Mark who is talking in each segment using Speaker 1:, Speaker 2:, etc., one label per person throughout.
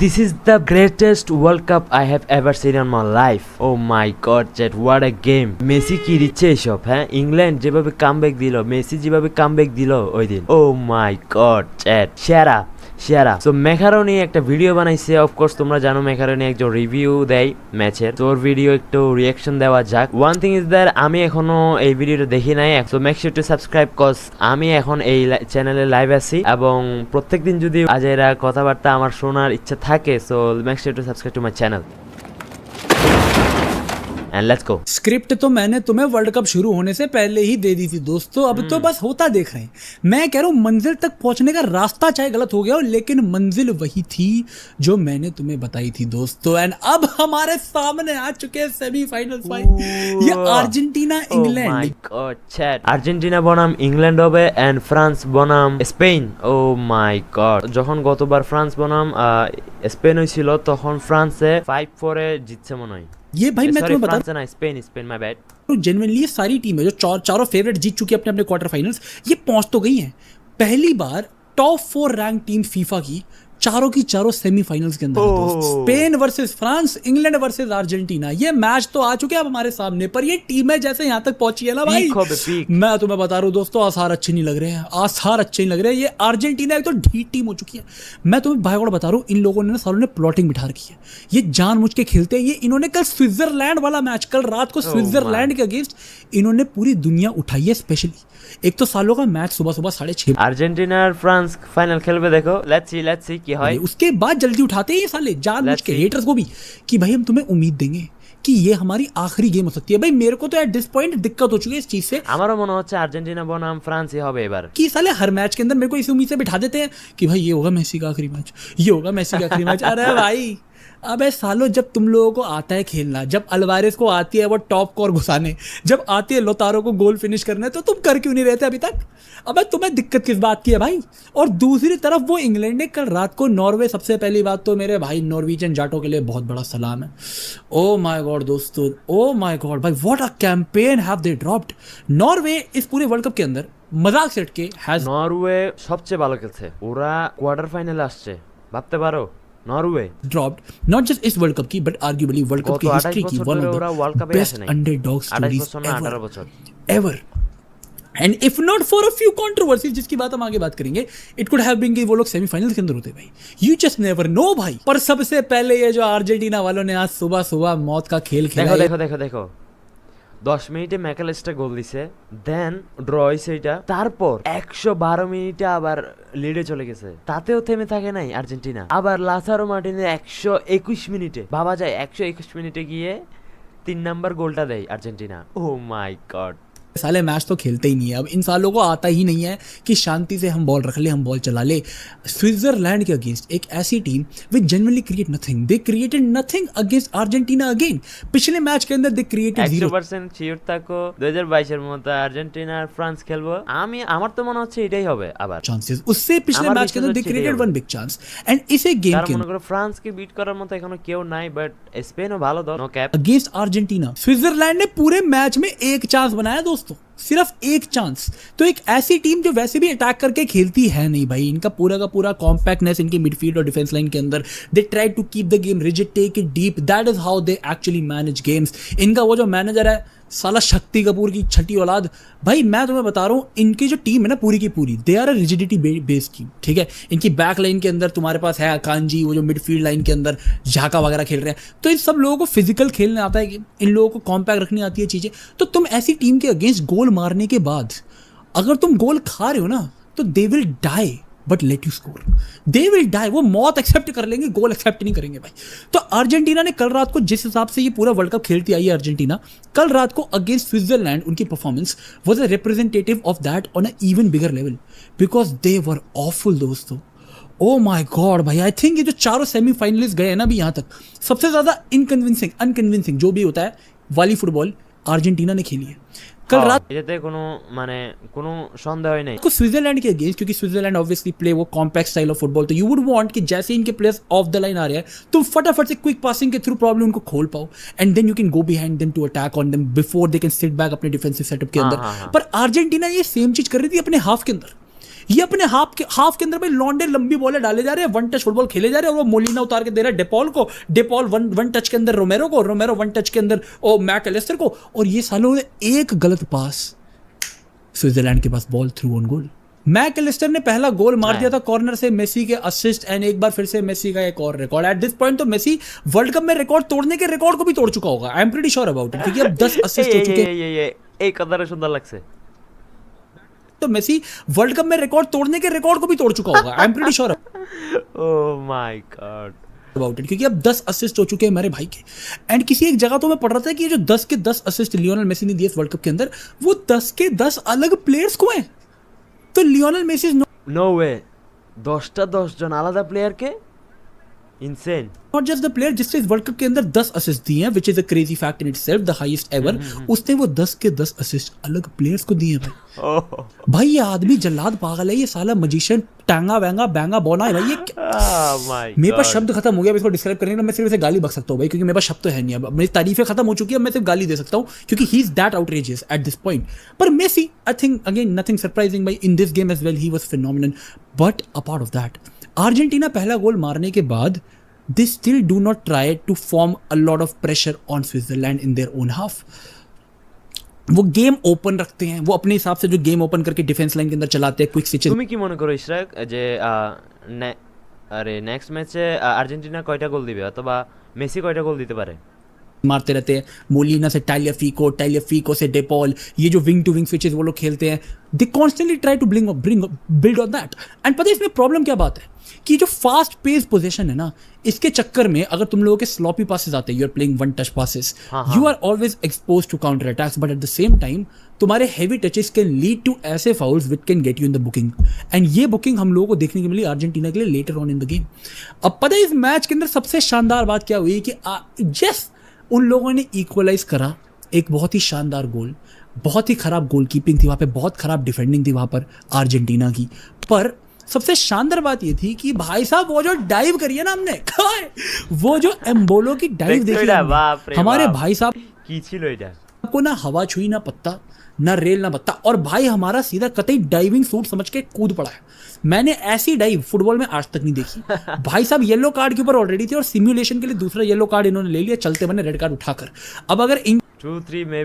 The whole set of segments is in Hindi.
Speaker 1: This is the greatest World Cup I have ever seen in my life. Oh my god, Jet, what a game. Messi কি দিচ্ছে এসব, হ্যাঁ? ইংল্যান্ড যেভাবে কামব্যাক দিল, মেসি যেভাবে কামব্যাক দিল ওই দিন। Oh my god, Jet, সেরা। সো মেকারনি একটা ভিডিও বানাইছে, অফকোর্স তোমরা জানো মেকারনি একজন রিভিউ দেয় ম্যাচের, তোর ভিডিও একটু রিয়াকশন দেওয়া যাক। ওয়ান থিং ইজ দ্যাট আমি এখনো এই ভিডিওটা দেখি নাই, so make sure to subscribe cause আমি এখন এই চ্যানেলে লাইভ আছি এবং প্রত্যেকদিন যদি আজেরা কথাবার্তা আমার শোনার ইচ্ছা থাকে, so make sure to subscribe to my channel and let's go।
Speaker 2: Script तो मैंने तुम्हें वर्ल्ड कप शुरू होने से पहले ही दे दी थी दोस्तों, अब तो बस होता देख रहे हैं। मैं कह रहा हूँ मंजिल तक पहुंचने का रास्ता चाहे गलत हो गया हो, लेकिन मंजिल वही थी जो मैंने तुम्हें बताई थी दोस्तों। एंड अब हमारे सामने आ चुके हैं सेमीफाइनल ये Argentina England.
Speaker 1: My God chat, Argentina বনাম ইংল্যান্ড হবে এন্ড ফ্রান্স বনাম স্পেন। ও মাই গড, যখন গতবার ফ্রান্স বনাম স্পেন হয়েছিল তখন ফ্রান্সে 5-4 এ জিতছে মনে হয়।
Speaker 2: ये भाई मैं तुम्हें बता
Speaker 1: ना स्पेन माय बैड।
Speaker 2: जेन्युइनली ये सारी टीमें जो चारों फेवरेट जीत चुकी है अपने अपने क्वार्टर फाइनल्स, ये पहुंच तो गई हैं। पहली बार टॉप 4 रैंक टीम फीफा की चारों की चारों सेमीफाइनल्स के अंदर दोस्त। Spain versus France, England versus Argentina, ये मैच तो आ चुके हैं अब हमारे सामने, पर ये टीमें जैसे यहाँ तक पहुंची है ना भाई, मैं तुम्हें बता रहा हूँ दोस्तों, आसार अच्छे नहीं लग रहे हैं, आसार अच्छे नहीं लग रहे हैं। ये अर्जेंटीना एक तो ढीठ टीम हो चुकी है। मैं तुम्हें भाई बता रहा हूँ, इन लोगों ने ना सालों ने प्लॉटिंग बिठा रखी है, ये जानबूझ के खेलते हैं। ये इन्होंने कल स्विट्जरलैंड वाला मैच, कल रात को स्विट्जरलैंड के अगेंस्ट इन्होंने पूरी दुनिया उठाई है। स्पेशली एक तो सालों का मैच सुबह 6:30
Speaker 1: अर्जेंटीना और फ्रांस फाइनल खेलবে देखो, लेट्स सी কি হয়।
Speaker 2: उसके बाद जल्दी उठाते हैं ये साले जानबूझ के हेटर्स को भी कि भाई हम तुम्हें उम्मीद देंगे कि ये हमारी आखिरी गेम हो सकती है। भाई मेरे को तो एट दिस पॉइंट दिक्कत हो चुकी है इस चीज से।
Speaker 1: আমারও মনে হচ্ছে আর্জেন্টিনা বনাম ফ্রান্সই হবে এবার।
Speaker 2: कि साले हर मैच के अंदर मेरे को इसी उम्मीद से बिठा देते हैं कि भाई ये होगा मेसी का आखिरी मैच, ये होगा मेसी का आखिरी मैच। अरे भाई अबे सालो, जब तुम लोगों को आता है खेलना, जब अल्वारेस को आती है वो टॉप स्कोर घुसाने, जब आती है लोतारो को गोल फिनिश करने, तो तुम कर क्यों नहीं रहते अभी तक? अबे तुम्हें दिक्कत किस बात की है भाई? और दूसरी तरफ वो इंग्लैंड ने कल रात को नॉर्वे, सबसे पहली बात तो मेरे भाई नॉर्वेजियन जाटों के लिए बहुत बड़ा सलाम है। ओ माय गॉड दोस्तों, ओ माय गॉड भाई, what a campaign have they dropped. Norway इस पूरे वर्ल्ड कप के अंदर मजाक सेट के हैज,
Speaker 1: নরওয়ে সবচেয়ে ভালো খেলছে, ওরা কোয়ার্টার ফাইনালে আসছে, ভাবতে পারো। नॉर्वे
Speaker 2: dropped not just इस वर्ल्ड कप की but arguably वर्ल्ड कप की हिस्ट्री की one of the best underdog stories ever and if not for a few controversies जिसकी बात हम आगे बात करेंगे, it could have been कि वो लोग सेमीफाइनल्स के अंदर होते भाई। You just never know भाई। पर सबसे पहले ये जो अर्जेंटीना वालों ने आज सुबह मौत का खेल खेला।
Speaker 1: देखो 10 মিনিটে ম্যাকালিস্টার গোল দিছে, দেন ড্র হইছে এটা, তারপর 112 মিনিটে আবার লিডে চলে গেছে, তাতেও থেমে থাকে নাই আর্জেন্টিনা। আবার লাসারো মার্টিনেজ 121 মিনিটে, ভাবা যায় 121 মিনিটে গিয়ে 3 নাম্বার গোলটা দেয় আর্জেন্টিনা। ও মাই গড,
Speaker 2: साले मैच तो खेलते ही नहीं है। अब इन सालों को आता ही नहीं है कि शांति से हम बॉल रख ले, हम बॉल चला ले। स्विट्जरलैंड के अगेंस्ट एक ऐसी team which generally create nothing, they created nothing against Argentina again. पिछले मैच के अंदर दे क्रिएटेड
Speaker 1: 100% শিওর থাকো 2022 এর মতো আর্জেন্টিনা আর ফ্রান্স খেলবো। আমার তো মনে হচ্ছে এটাই হবে আবার
Speaker 2: चांसेस। उससे पिछले मैच के अंदर they created one big chance and इसे गेम के
Speaker 1: মনে করো ফ্রান্সকে বিট করার মতো এখনো কেউ নাই, বাট স্পেনও ভালো দল, no cap.
Speaker 2: Against Argentina Switzerland ने पूरे मैच में एक चांस बनाया दोस्तों, सिर्फ एक चांस। तो एक ऐसी टीम जो वैसे भी अटैक करके खेलती है नहीं भाई, इनका पूरा का पूरा कॉम्पैक्टनेस इनकी मिडफील्ड और डिफेंस लाइन के अंदर, they try to keep the game rigid, take it deep, that is how they actually manage games. इनका वो जो मैनेजर है साला शक्ति कपूर की छठी औलाद, भाई मैं तुम्हें बता रहा हूँ, इनकी जो टीम है ना पूरी की पूरी, they are a rigidity based team, ठीक है। इनकी बैक लाइन के अंदर तुम्हारे पास है अकांजी, वो जो मिडफील्ड लाइन के अंदर झाका वगैरह खेल रहे हैं, तो इन सब लोगों को फिजिकल खेलने आता है, इन लोगों को कॉम्पैक्ट रखनी आती है चीज़ें। तो तुम ऐसी टीम के अगेंस्ट गोल मारने के बाद अगर तुम गोल खा रहे हो ना, तो they will die but let you score, they will die. वो मौत एक्सेप्ट कर लेंगे, गोल एक्सेप्ट नहीं करेंगे भाई। तो अर्जेंटीना ने कल रात को, जिस हिसाब से ये पूरा वर्ल्ड कप खेलती आई है अर्जेंटीना, कल रात को अगेंस्ट स्विट्जरलैंड उनकी performance was a representative of that on a even bigger level, because they were awful दोस्तों। ओ माय गॉड भाई, आई थिंक ये जो चारों सेमीफाइनलिस्ट गए हैं ना अभी यहाँ तक, सबसे ज्यादा अनकन्विंसिंग जो भी होता है वाली फुटबॉल अर्जेंटीना ने खेली है कल रात।
Speaker 1: এটাতে কোনো সন্দেহ নাই
Speaker 2: को स्विट्जरलैंड के अगेंस्ट, क्योंकि स्विट्जरलैंड ऑब्वियसली प्ले वो कॉम्पैक्ट स्टाइल ऑफ फुटबॉल, तो यू वुड वांट कि जैसे इनके प्लेयर्स ऑफ द लाइन आ रहे हैं तुम फटाफट से क्विक पासिंग के थ्रू प्रॉब्लम उनको खोल पाओ and then you can go behind them to attack on them before they can sit back अपने डिफेंसिव सेटअप के अंदर। पर अर्जेंटीना ये सेम चीज कर रही थी अपने हाफ के अंदर। ये अपने हाफ के अंदर भाई लॉन्डे लंबी बॉलें डाले जा रहे हैं, वन टच फुटबॉल खेले जा रहे हैं, और वो मोलिना उतार के दे रहा है डेपॉल को, डेपॉल वन टच के अंदर रोमेरो को, रोमेरो वन टच के अंदर ओ मैकअलिस्टर को, और ये सालों ने एक गलत पास, स्विट्जरलैंड के पास बॉल थ्रू ऑन गोल। मैकअलिस्टर ने पहला गोल मार दिया था कॉर्नर से, मेसी के असिस्ट, एंड एक बार फिर से मेसी का एक और रिकॉर्ड। एट दिस पॉइंट तो मेसी वर्ल्ड कप में रिकॉर्ड तोड़ने के रिकॉर्ड को भी तोड़ चुका होगा, I am pretty sure about it, क्योंकि अब 10 असिस्ट हो चुके हैं।
Speaker 1: एक अंदर सुंदर लग से
Speaker 2: तो मेसी वर्ल्ड कप में रिकॉर्ड तोड़ने के रिकॉर्ड को भी तोड़ चुका होगा, I am pretty sure
Speaker 1: oh my God
Speaker 2: about it, क्योंकि अब 10 असिस्ट हो चुके हैं मेरे भाई के। एंड किसी एक जगह तो मैं पढ़ रहा था कि ये जो 10 के 10 असिस्ट लियोनेल मेसी ने दिए इस वर्ल्ड कप के अंदर, वो 10 के 10 अलग प्लेयर्स को हैं। तो लियोनेल मेसी
Speaker 1: नो वे 10টা 10 জন আলাদা player K insane
Speaker 2: not just the player जिससे इस वर्ल्ड कप के अंदर 10 असिस्ट दिए हैं, which is a crazy fact in itself, the highest ever. उसने वो 10 के 10 असिस्ट अलग प्लेयर्स को दिए हैं भाई। भाई ये आदमी जल्लाद पागल है, ये साला मजिशियन टांगा वैंगा बैंगा बोना है भाई। ये मेरे पास शब्द खत्म हो गया इसको डिस्क्राइब करने का, मैं सिर्फ इसे गाली बक सकता हूँ भाई, क्योंकि मेरे पास शब्द तो है नहीं। अब मेरी तारीफें खत्म हो चुकी है, मैं सिर्फ गाली दे सकता हूँ क्योंकि he is that outrageous at this point. पर Messi, I think again nothing surprising भाई, in this game as well he was phenomenal. But apart of that, Argentina पहला गोल मारने के बाद they still do not try to form a lot of pressure on Switzerland in their own half. वो गेम ओपन रखते हैं, वो अपने हिसाब से जो गेम ओपन करके डिफेंस लाइन के अंदर चलाते हैं, क्विक स्विचेस।
Speaker 1: তুমি কি মনে করো ইশরাক যে আরে নেক্সট ম্যাচে আর্জেন্টিনা কয়টা গোল দিবে অথবা মেসি কয়টা গোল দিতে পারে
Speaker 2: मारते रहते हैं, मोलिना से टाइलियाफिको से डेपॉल, ये जो विंग टू विंग स्विचेस वो लोग खेलते हैं, they constantly try to build on that. And पता है इसमें प्रॉब्लम क्या बात है कि जो फास्ट पेस पोजीशन है ना, इसके चक्कर में अगर तुम लोगों के स्लॉपी पासेस आते हैं, you are playing one touch passes, you are always expose to counter attacks, but at the same time तुम्हारे heavy touches can lead to ऐसे fouls which can get you in the booking. And ये बुकिंग हम लोगों को देखने को मिली अर्जेंटीना के लिए later on in the game. अब पता है इस मैच के अंदर सबसे शानदार बात क्या हुई कि जस्ट उन लोगों ने इक्वलाइज करा, एक बहुत ही शानदार गोल, बहुत ही खराब गोलकीपिंग थी वहाँ पे, बहुत खराब डिफेंडिंग थी वहाँ पर अर्जेंटीना की। पर सबसे शानदार बात ये थी कि भाई साहब वो जो डाइव करी है ना हमने, वो जो एम्बोलो की डाइव देखी हमारे भाई साहब
Speaker 1: की छिलो এটা
Speaker 2: को, ना हवा छुई ना पत्ता, ना रेल ना पत्ता, और भाई हमारा सीधा कतई डाइविंग सूट समझ के कूद पड़ा है। मैंने ऐसी डाइव फुटबॉल में आज तक नहीं देखी। भाई साहब येलो कार्ड के ऊपर ऑलरेडी थे और सिमुलेशन के लिए दूसरा येलो कार्ड इन्होंने ले लिया चलते बने रेड कार्ड उठाकर। अब अगर इन
Speaker 1: 2-3 मे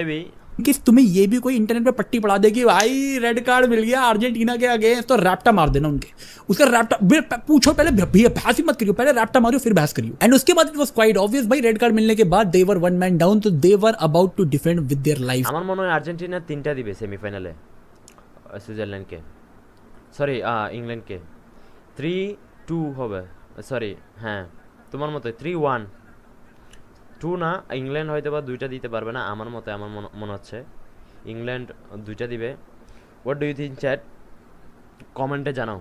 Speaker 1: बी
Speaker 2: कि तुम्हें ये भी कोई इंटरनेट पे पट्टी पड़ा दे कि भाई रेड कार्ड मिल गया अर्जेंटीना के अगेंस्ट, तो रैप्टा मार देना उनके, उसका रैप्टा पूछो पहले, बहस ही मत करियो, पहले रैप्टा मारियो फिर बहस करियो। एंड उसके बाद इट वाज क्वाइट ऑब्वियस भाई, रेड कार्ड मिलने के बाद they were one man down, तो they were about to defend with their life.
Speaker 1: আমার মনে হয় আর্জেন্টিনা 3টা দিবে সেমিফাইনালে সুইজারল্যান্ডকে, সরি ইংল্যান্ডকে 3-2 হবে, সরি হ্যাঁ তোমার মতে 3-1 2 না, ইংল্যান্ড হয়তো বা 2টা দিতে পারবে না আমার মতে, আমার মনে হচ্ছে ইংল্যান্ড 2টা দিবে। What do you think chat, কমেন্টে জানাও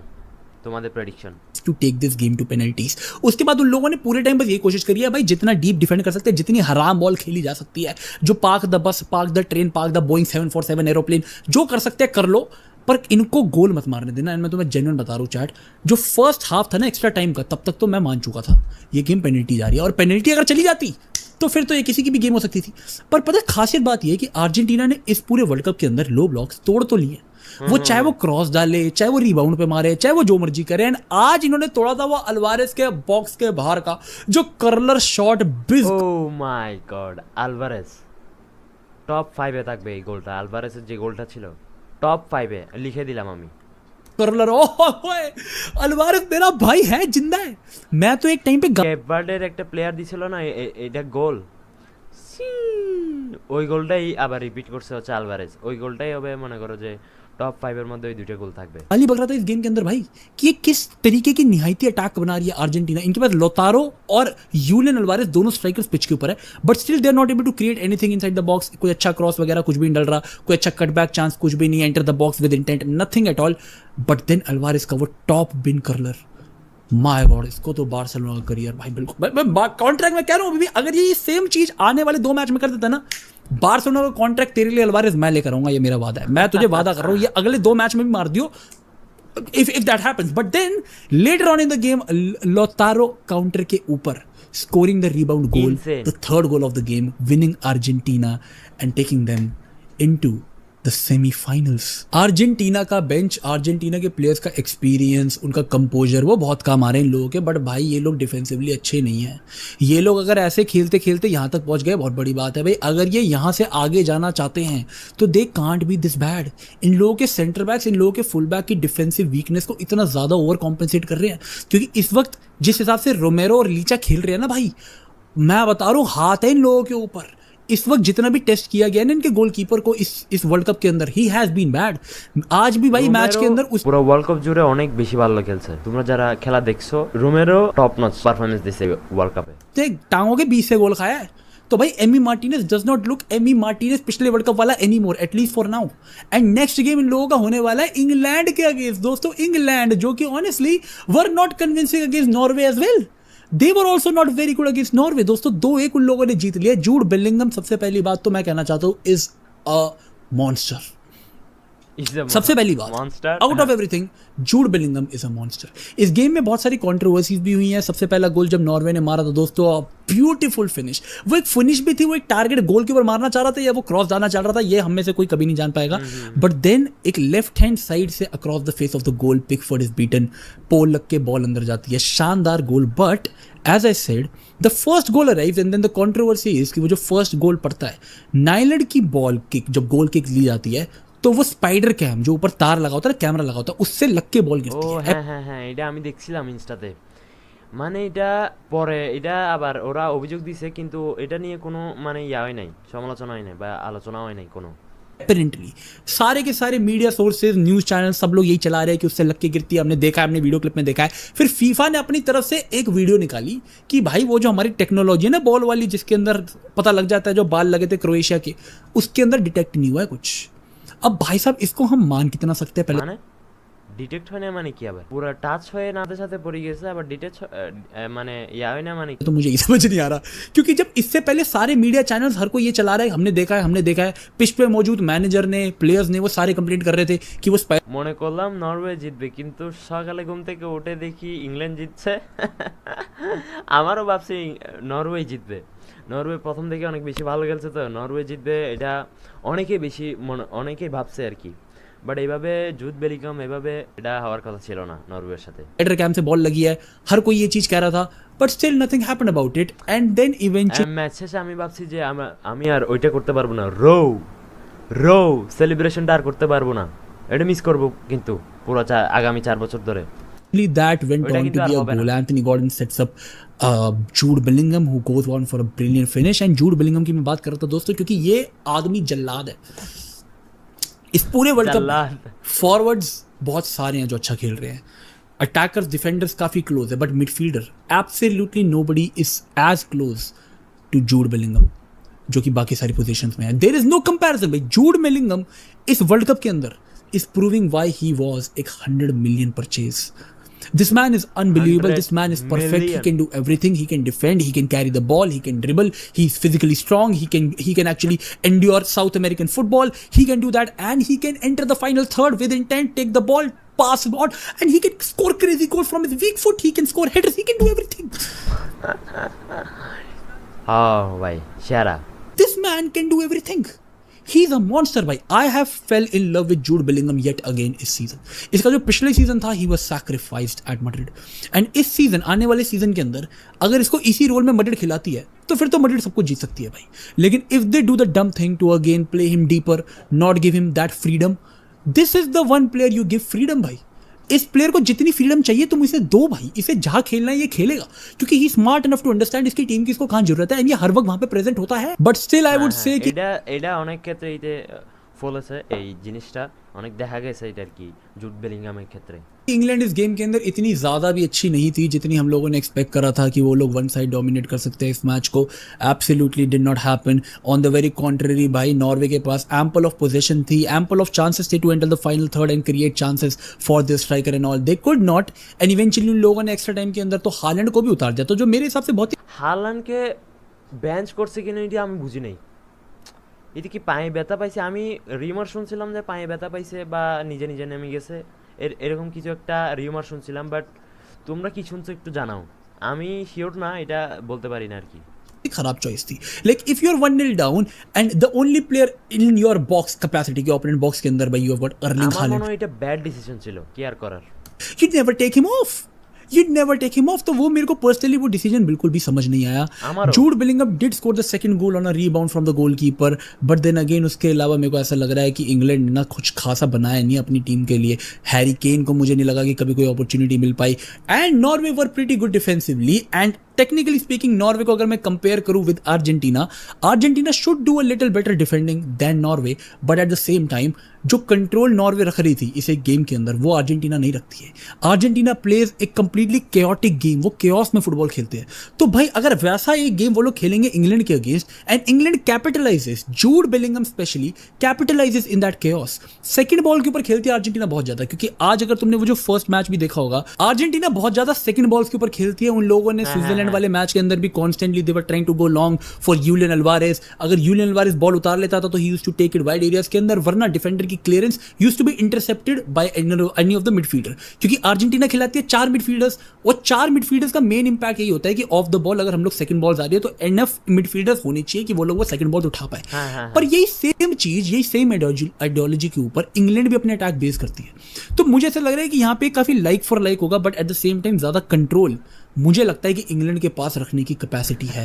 Speaker 1: তোমাদের prediction.
Speaker 2: To take this game to penalties. उसके बाद उन लोगों ने पूरे टाइम बस ये कोशिश करी है भाई जितना डीप डिफेंड कर सकते हैं, जितनी हराम बॉल खेली जा सकती है, जो park the bus, park the train, park the Boeing 747 aeroplane, जो कर सकते हैं कर लो, पर इनको गोल मत मारने देना। एंड मैं तुम्हें जेन्युइन बता रहा हूँ चैट, जो फर्स्ट हाफ था ना एक्स्ट्रा टाइम का, तब तक तो मैं मान चुका था ये गेम पेनल्टी जा रही है, और पेनल्टी अगर चली जाती तो फिर तो ये किसी की भी गेम हो सकती थी। पर पता है खासियत बात ये है कि अर्जेंटीना ने इस पूरे वर्ल्ड कप के अंदर लो ब्लॉक्स तोड़ तो लिए, वो चाहे वो क्रॉस डाले, चाहे वो रिबाउंड पे मारे, चाहे वो जो मर्जी करे। एंड आज इन्होंने तोड़ा था वो अल्वारेस के बॉक्स के बाहर का जो कर्लर शॉट बिज।
Speaker 1: Oh my god, Alvarez top 5 এ থাকবে এই গোলটা, আলভারেসের যে গোলটা ছিল টপ 5 এ লিখে দিলাম আমি।
Speaker 2: कर्लर ओए अल्वारेस मेरा भाई है, जिंदा है। मैं तो एक टाइम पे
Speaker 1: কেপভার্ডের একটা প্লেয়ার দিছিল না এটা গোল, ওই গোলটাই আবার রিপিট করছে হচ্ছে আলভারেস, ওই গোলটাই হবে মনে করো যে टॉप 5 এর মধ্যে ওই দুইটা গোল থাকবে।
Speaker 2: अली बग रहा था इस गेम के अंदर भाई कि ये किस तरीके की निहायती अटैक बना रही है अर्जेंटीना। इनके पास लोतारो और यूलियन अल्वारेस दोनों स्ट्राइकर्स पिच के ऊपर है, but still they are not able to create anything inside the box. कोई अच्छा क्रॉस वगैरह कुछ भी नहीं डल रहा, कोई अच्छा कटबैक चांस कुछ भी नहीं, enter the box with intent nothing at all. But then Alvarez का वो top bin curler, my god, इसको तो बार्सिलोना का करियर भाई बिल्कुल। मैं कॉन्ट्रैक्ट में कह रहा हूँ अगर ये सेम चीज आने वाले 2 मैच में कर देता ना, बार्सिलोना का कॉन्ट्रैक्ट तेरे लिए अल्वारेस मैं लेकर आऊंगा, ये मेरा वादा है। मैं तुझे वादा कर रहा हूँ ये अगले 2 मैच में भी मार दियो if that happens. But then later on in the game Lautaro counter के ऊपर scoring the rebound goal,
Speaker 1: Insane.
Speaker 2: the third goal of the game, winning Argentina and taking them into the semifinals. Argentina का बेंच, अर्जेंटीना के प्लेयर्स का एक्सपीरियंस, उनका कंपोजर, वो बहुत काम आ रहे हैं इन लोगों के। बट भाई ये लोग डिफेंसिवली अच्छे नहीं हैं। ये लोग अगर ऐसे खेलते खेलते यहाँ तक पहुँच गए, बहुत बड़ी बात है भाई। अगर ये यहाँ से आगे जाना चाहते हैं तो they can't be this bad. इन लोगों के सेंटर बैक्स, इन लोगों के फुल बैक की डिफेंसिव वीकनेस को इतना ज़्यादा ओवर कॉम्पेंसेट कर रहे हैं, क्योंकि इस वक्त जिस हिसाब से रोमेरो और लीचा खेल रहे हैं ना भाई, मैं बता रहा हूँ हाथ है इन लोगों के ऊपर। इस वक्त जितना भी टेस्ट किया गया ना इनके गोलकीपर को इस वर्ल्ड कप के अंदर, ही हैज बीन बैड। आज भी भाई मैच के अंदर उस
Speaker 1: পুরো ওয়ার্ল্ড কাপ জুড়ে অনেক বেশি ভালো খেলছে। তোমরা যারা খেলা দেখছো, রোমেরো টপ নচ পারফরম্যান্স দিছে ওয়ার্ল্ড কাপে।
Speaker 2: देख टांगों के बीच से गोल खाया है। तो भाई Amy Martinez does not look Amy Martinez पिछले वर्ल्ड कप वाला any more, at least for now. And next game in लोगों का होने वाला है इंग्लैंड के अगेंस्ट दोस्तों। इंग्लैंड जो कि honestly were not convincing against Norway as well. They were also not very good against Norway दोस्तों। 2-1 उन लोगों ने जीत लिया। जूड बेलिंगम, सबसे पहली बात तो मैं कहना चाहता हूं, इज अ मॉन्स्टर। सबसे पहली बात, out of everything, Jude Bellingham is a monster. इस गेम में बहुत सारी कंट्रोवर्सीज भी हुई हैं। सबसे पहला गोल जब नॉर्वे ने मारा था दोस्तों, ब्यूटीफुल फिनिश। वो एक फिनिश भी थी, वो एक टारगेट गोल के ऊपर मारना चाह रहा था या वो क्रॉस जाना चाह रहा था, ये हम में से कोई कभी नहीं जान पाएगा। बट देन एक लेफ्ट हैंड साइड से across the face of the goal, Pickford is beaten, pole लग के बॉल अंदर जाती है, शानदार goal. But as I said, the first goal arrives and then the controversy is कि वो जो फर्स्ट गोल पड़ता है, नाइलड की बॉल किक, जब गोल किक ली जाती है तो वो स्पाइडर कैम जो ऊपर तार लगा होता है, कैमरा लगा होता है, उससे लग के बॉल गिरती है।
Speaker 1: হ্যাঁ হ্যাঁ হ্যাঁ, এটা আমি দেখছিলাম ইনস্টাতে। মানে এটা পরে এটা আবার ওরা অভিযোগ দিছে, কিন্তু এটা নিয়ে কোনো মানে ইয়া হয় নাই, সমালোচনা হয় নাই বা আলোচনা হয় নাই কোনো।
Speaker 2: अपेरेंटली सारे के सारे मीडिया सोर्सेज, न्यूज चैनल, सब लोग यही चला रहे हैं कि उससे लग के गिरती है। हमने देखा है, हमने वीडियो क्लिप में देखा है। फिर फीफा ने अपनी तरफ से एक वीडियो निकाली कि भाई वो जो हमारी टेक्नोलॉजी है ना बॉल वाली, जिसके अंदर पता लग जाता है जो बाल लगे थे क्रोएशिया के, उसके अंदर डिटेक्ट नहीं हुआ है कुछ। अब भाई साहब इसको हम मान कितना सकते हैं? पहले
Speaker 1: মানে ডিটেক্ট হয় না মানে কি, আবার পুরো টাচ হয়ে নাতে সাথে পড়ে গেছে, আবার ডিটেক্ট মানে ইয়া হয় না মানে
Speaker 2: तो मुझे ये समझ नहीं आ रहा, क्योंकि जब इससे पहले सारे मीडिया चैनल्स हर कोई ये चला रहा है, हमने देखा है, हमने देखा है, पिच पे मौजूद मैनेजर ने, प्लेयर्स ने, वो सारे कंप्लेंट कर रहे थे कि वो
Speaker 1: মনে করলাম নরওয়ে জিতবে, কিন্তু সকালে ঘুম থেকে উঠে দেখি ইংল্যান্ড জিতছে। আমারও ভাবছি নরওয়ে জিতবে। নরওয়ে প্রথম থেকে অনেক বেশি ভালো খেলছে, তো নরওয়ে জিতবে এটা অনেকেই বেশি অনেকেই ভাবছে আর কি। বাট এইভাবে জুড বেলিংহাম এভাবে এটা হওয়ার কথা ছিল না নরওয়ের সাথে।
Speaker 2: स्पाइडर कैम से बॉल लगी है, हर कोई ये चीज कह रहा था, but still nothing happened about it. And then eventually
Speaker 1: match শেষে আমি ভাবছি যে আমি আর ওইটা করতে পারবো না, রো সেলিব্রেশনটা আর করতে পারবো না, এটা মিস করবো কিন্তু পুরো আগামী 4 বছর ধরে।
Speaker 2: that went on to be a goal. Anthony Gordon sets up Jude Bellingham who goes on for a brilliant finish. And Jude Bellingham की मैं बात कर रहा था दोस्तों, क्योंकि ये आदमी जल्लाद है इस पूरे वर्ल्ड कप। फॉरवर्ड्स बहुत सारे हैं जो अच्छा खेल रहे हैं, अटैकर्स, डिफेंडर्स काफी क्लोज है, but midfielder absolutely nobody is as close to Jude Bellingham, जो कि बाकी सारी पोजीशंस में है। देयर इज नो कंपैरिजन भाई। जूड बेलिंगम इस वर्ल्ड कप के अंदर is proving why he was a 100 million purchase. This man is unbelievable. This man is perfect. Million. He can do everything. He can defend. He can carry the ball. He can dribble. He's physically strong. He can actually endure South American football. He can do that, and he can enter the final third with intent, take the ball, pass the ball, and he can score crazy goals from his weak foot. He can score headers. He can do everything.
Speaker 1: Oh, भाई शारा.
Speaker 2: This man can do everything. He's a monster भाई. I have fell in love with Jude Bellingham yet again इस सीजन। इसका जो पिछले सीजन था, he was sacrificed at Madrid, and इस सीजन, आने वाले सीजन के अंदर अगर इसको इसी रोल में मैड्रिड खिलाती है तो फिर तो मैड्रिड सबको जीत सकती है भाई। लेकिन if they do the dumb thing to again play him deeper, not give him that freedom, this is the one player you give freedom भाई। इस प्लेयर को जितनी फ्रीडम चाहिए तुम इसे दो भाई, इसे जहां खेलना है ये खेलेगा, क्योंकि ही स्मार्ट इनफ टू अंडरस्टैंड इसकी टीम की इसको कहां जरूरत है, एंड ये हर वक्त वहां पे प्रेजेंट होता है। But still I would say कि
Speaker 1: এটা অনেক ক্ষেত্রে এই যে ফলেছে, এই জিনিসটা অনেক দেখা গেছে এটা আর কি জুড বেলিংহামের ক্ষেত্রে।
Speaker 2: इंग्लैंड इस गेम के अंदर इतनी ज़्यादा भी अच्छी नहीं थी जितनी हम लोगों ने एक्सपेक्ट करा था कि वो लोग वन साइड डोमिनेट कर सकते हैं इस मैच को। Absolutely did not happen. On the very contrary भाई, नॉर्वे के पास एम्पल ऑफ पोजीशन थी, एम्पल ऑफ चांसेस थे to enter the final third and create chances for this striker and all, they could not. And eventually उन लोगों ने एक्स्ट्रा टाइम के अंदर तो हालैंड को भी उतार दिया, तो जो मेरे हिसाब से बहुत ही
Speaker 1: হালান্ডকে বেঞ্চ করছে কিনা এটা আমি বুঝি নাই। এটা কি পায়ে ব্যথা পাইছে? আমি রিমার শুনছিলাম যে পায়ে ব্যথা পাইছে বা নিজে নিজে নেমে গেছে, এরকম কিছু একটা রিমার শুনছিলাম। বাট তোমরা কি শুনছো একটু জানাও, আমি শিওর না, এটা বলতে পারি না আর কি।
Speaker 2: खराब चॉइस थी। Like if you are 1-0 down and the only player in your box capacity के ओपोनेंट बॉक्स के अंदर भाई यू हैव गॉट अर्लिंग
Speaker 1: আমার
Speaker 2: हालैंड,
Speaker 1: মনে হয় এটা ব্যাড ডিসিশন ছিল কেয়ার করার।
Speaker 2: you'd never take him off, you'd never take him off। तो वो मेरे को पर्सनली वो डिसीजन बिल्कुल भी समझ नहीं आया।
Speaker 1: हमारो।
Speaker 2: Jude Bellingham did score the second goal on a rebound from the goalkeeper, but then again उसके अलावा मेरे को ऐसा लग रहा है कि इंग्लैंड ने ना कुछ खासा बनाया नहीं अपनी टीम के लिए। हैरी केन को मुझे नहीं लगा कि कभी कोई अपॉर्चुनिटी मिल पाई and Norway were pretty good defensively and technically speaking Norway को अगर मैं कंपेयर करूं with Argentina, Argentina should do a little better defending than Norway, but at the same time जो कंट्रोल नॉर्वे रख रही थी इस एक गेम के अंदर वो अर्जेंटीना नहीं रखती है। अर्जेंटीना प्लेज एक कंप्लीटली केओटिक गेम, वो केओस में फुटबॉल खेलते हैं। तो भाई अगर वैसा एक गेम वो लोग खेलेंगे इंग्लैंड के against and England capitalises, Jude Bellingham specially capitalises in that chaos, second ball के ऊपर खेलती है अर्जेंटीना बहुत ज्यादा, क्योंकि आज अगर तुमने वो जो फर्स्ट मैच भी देखा होगा अर्जेंटीना बहुत ज्यादा सेकंड बॉल्स के ऊपर खेलती है। उन लोगों ने स्विट्जरलैंड वाले मैच के अंदर भी constantly they were trying to go long for Julian Alvarez. अगर यूलियन अल्वारेज बॉल उतार लेता था तो ही used to take it wide areas के अंदर, वरना डिफेंडर की clearance used to be intercepted by any of the midfielder. क्योंकि अर्जेंटीना खिलाती है 4 मिडफील्डर्स, और 4 मिडफील्डर्स का मेन इंपैक्ट यही होता है कि ऑफ द बॉल अगर हम लोग सेकंड बॉल्स आ रही है तो एनफ मिडफील्डर्स होनी चाहिए कि वो लोग वो सेकंड बॉल उठा पाए। पर यही सेम चीज, यही सेम आइडियोलॉजी के ऊपर इंग्लैंड भी अपने अटैक बेस करती है। तो मुझे ऐसा लग रहा है कि यहाँ पे काफी लाइक फॉर लाइक होगा, but at the same time ज्यादा कंट्रोल मुझे लगता है कि इंग्लैंड के पास रखने की कैपेसिटी है।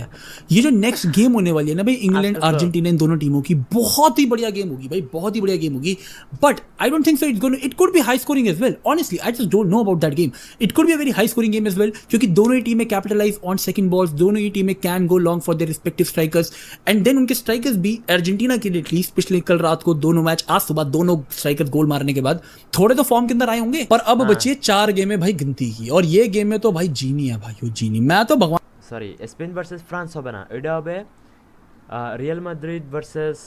Speaker 2: ये जो नेक्स्ट गेम होने वाली है ना भाई, इंग्लैंड अर्जेंटीना इन दोनों टीमों की, बहुत ही बढ़िया गेम होगी भाई, बहुत ही बढ़िया गेम होगी। But I don't think so it could be high scoring as well. Honestly I just don't know about that game. It could be a very high scoring game as well, क्योंकि दोनों ही टीमें कैपिटलाइज ऑन सेकंड बॉल्स, दोनों ही टीमें can go long for their respective strikers and then उनके स्ट्राइकर्स भी अर्जेंटीना के लिए एटलीस्ट पिछले कल रात को दोनों मैच, आज सुबह दोनों स्ट्राइकर्स गोल मारने के बाद थोड़े तो फॉर्म के अंदर आए होंगे। पर अब बची 4 गेमें भाई गिनती की, और ये गेम में तो भाई जीनी है भाई, वो जीनी। मैं तो भगवान
Speaker 1: সরি স্পেন ভার্সেস ফ্রান্স হবে না, এটা হবে রিয়াল মাদ্রিদ ভার্সেস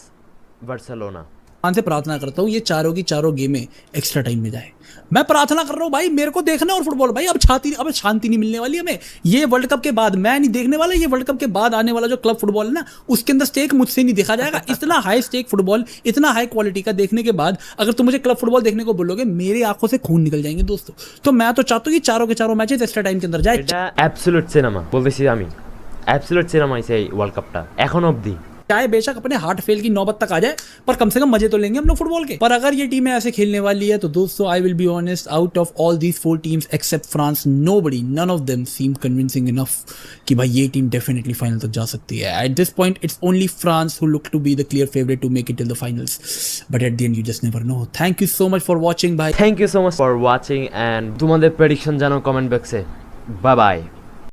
Speaker 1: বার্সেলোনা।
Speaker 2: से प्रार्थना करता हूँ ये चारों की चारों गेमें एक्स्ट्रा टाइम में जाए। मैं प्रार्थना कर रहा हूँ भाई, मेरे को देखना और फुटबॉल भाई, अब शांति नहीं मिलने वाली हमें। ये वर्ल्ड कप के बाद मैं नहीं देखने वाला, ये वर्ल्ड कप के बाद आने वाला जो क्लब फुटबॉल है ना, उसके अंदर स्टेक मुझसे नहीं देखा जाएगा। इतना हाई स्टेक फुटबॉल, इतना हाई क्वालिटी का देखने के बाद अगर तुम मुझे क्लब फुटबॉल देखने को बोलोगे, मेरी आंखों से खून निकल जाएंगे दोस्तों। तो मैं तो चाहता हूँ कि चारों के चारों मैचेस एक्स्ट्रा टाइम के अंदर जाए।
Speaker 1: এটা অ্যাবসলিউট সিনেমা বলতেছি আমি, অ্যাবসলিউট সিনেমা হইছে এই ওয়ার্ল্ড কাপটা এখন অবধি।
Speaker 2: चाहे बेशक अपने हार्ट फेल की नौबत तक आ जाए, पर कम से कम मजे तो लेंगे हम लोग फुटबॉल के। पर अगर ये टीमें ऐसे खेलने वाली है तो दोस्तों I will be honest, out of all these 4 teams except France, none of them seem convincing enough कि भाई ये टीम डेफिनेटली फाइनल तक जा सकती है। At this point it's only France who look to be the clear favourite to make it till the finals, but at the end you just never know. Thank you so much for watching भाई,
Speaker 1: thank you so much for watching, and তোমাদের প্রেডিকশন জানাও কমেন্ট বক্সে। Bye by.